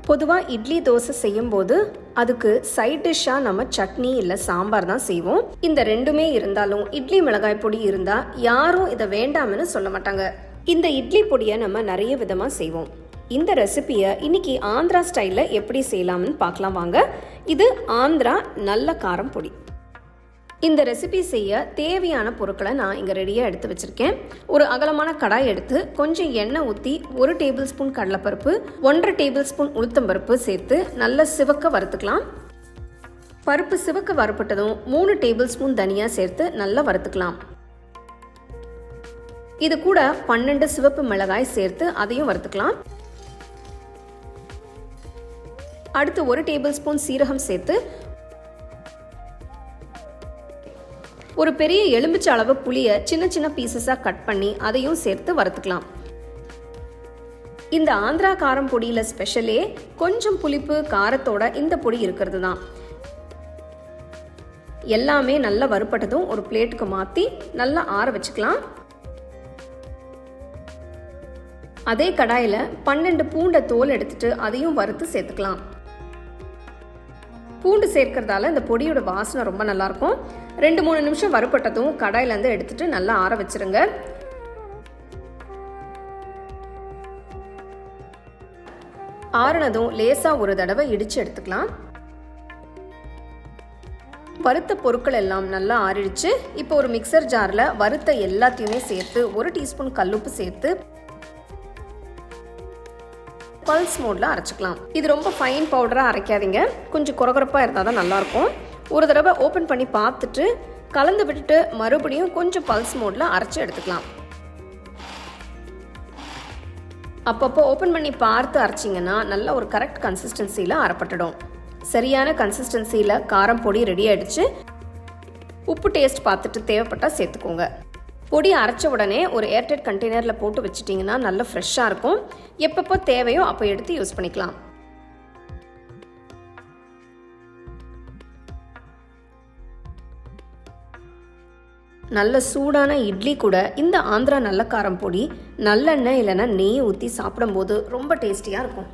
பொதுவாக இட்லி தோசை செய்யும்போது அதுக்கு சைட் டிஷ்ஷாக நம்ம சட்னி இல்லை சாம்பார் தான் செய்வோம். இந்த ரெண்டுமே இருந்தாலும் இட்லி மிளகாய் பொடி இருந்தால் யாரும் இதை வேண்டாம்னு சொல்ல மாட்டாங்க. இந்த இட்லி பொடியை நம்ம நிறைய விதமாக செய்வோம். இந்த ரெசிபியை இன்னைக்கு ஆந்திரா ஸ்டைலில் எப்படி செய்யலாம்னு பார்க்கலாம் வாங்க. இது ஆந்திரா நல்ல காரம் பொடி. இந்த ரெசிபி செய்ய தேவையான பொருட்களை நான் இங்கே ரெடியாக எடுத்து வச்சுருக்கேன். ஒரு அகலமான கடாய் எடுத்து கொஞ்சம் எண்ணெய் ஊற்றி 1 டேபிள் ஸ்பூன் கடலைப்பருப்பு, 1.5 டேபிள் ஸ்பூன் உளுத்தம்பருப்பு சேர்த்து நல்லா சிவக்க வறுத்துக்கலாம். பருப்பு சிவக்க வறுப்பட்டதும் 3 டேபிள் ஸ்பூன் தனியா சேர்த்து நல்லா வறுத்துக்கலாம். இது கூட 12 சிவப்பு மிளகாய் சேர்த்து அதையும் வறுத்துக்கலாம். அடுத்து 1 டேபிள் ஸ்பூன் சீரகம் சேர்த்து ஒரு பெரிய எலுமிச்சை அளவு புளியை சின்ன சின்ன பீசஸாக கட் பண்ணி அதையும் சேர்த்து வறுத்துக்கலாம். இந்த ஆந்திரா காரம் பொடியில் ஸ்பெஷலே கொஞ்சம் புளிப்பு காரத்தோட இந்த பொடி இருக்கிறது தான். எல்லாமே நல்லா வறுப்பட்டதும் ஒரு பிளேட்டுக்கு மாற்றி நல்லா ஆற வச்சுக்கலாம். அதே கடாயில் 12 பூண்டை தோல் எடுத்துட்டு அதையும் வறுத்து சேர்த்துக்கலாம். பூண்டு சேர்க்கறதால இந்த பொடியோட வாசனை ரொம்ப நல்லாயிருக்கும். 2-3 நிமிஷம் வறுப்பட்டதும் கடாயிலேருந்து எடுத்துட்டு நல்லா ஆற வச்சிருங்க. ஆறுனதும் லேசாக ஒரு தடவை இடித்து எடுத்துக்கலாம். வறுத்த பொருட்கள் எல்லாம் நல்லா ஆறிடுச்சு. இப்போ ஒரு மிக்சர் ஜாரில் வறுத்த எல்லாத்தையுமே சேர்த்து 1 டீஸ்பூன் கல்லுப்பு சேர்த்து பல்ஸ் மோடில் அரைச்சிக்கலாம். இது ரொம்ப ஃபைன் பவுடராக அரைக்காதீங்க, கொஞ்சம் குறகுறப்பாக இருந்தால் தான் நல்லாயிருக்கும். ஒரு தடவை ஓப்பன் பண்ணி பார்த்துட்டு கலந்து விட்டுட்டு மறுபடியும் கொஞ்சம் பல்ஸ் மோடில் அரைச்சி எடுத்துக்கலாம். அப்பப்போ ஓப்பன் பண்ணி பார்த்து அரைச்சிங்கன்னா நல்ல ஒரு கரெக்ட் கன்சிஸ்டன்சியில் அரைப்பட்டுடும். சரியான கன்சிஸ்டன்சியில் காரம் பொடி ரெடி ஆகிடுச்சு. உப்பு டேஸ்ட் பார்த்துட்டு தேவைப்பட்டால் சேர்த்துக்கோங்க. பொடி அரைச்ச உடனே ஒரு ஏர்டைட் கண்டெய்னரில் போட்டு வச்சிட்டிங்கன்னா நல்லா ஃப்ரெஷ்ஷாக இருக்கும். எப்பப்போ தேவையோ அப்போ எடுத்து யூஸ் பண்ணிக்கலாம். நல்ல சூடான இட்லி கூட இந்த ஆந்திரா நல்ல காரம் பொடி நல்லெண்ணெய் இல்லைன்னா நெய் ஊற்றி சாப்பிடும்போது ரொம்ப டேஸ்டியாக இருக்கும்.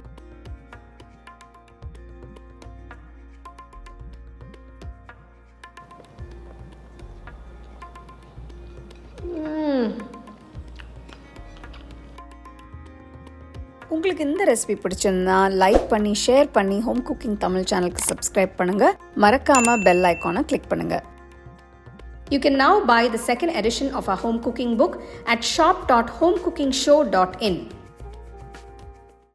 உங்களுக்கு இந்த ரெசிபி பிடிச்சிருந்தா லைக் பண்ணி ஷேர் பண்ணி ஹோம் குக்கிங் தமிழ் சேனலுக்கு சப்ஸ்கிரைப் பண்ணுங்க. மறக்காம பெல் ஐகானை கிளிக் பண்ணுங்க. You can now buy the second edition of our home cooking book at shop.homecookingshow.in.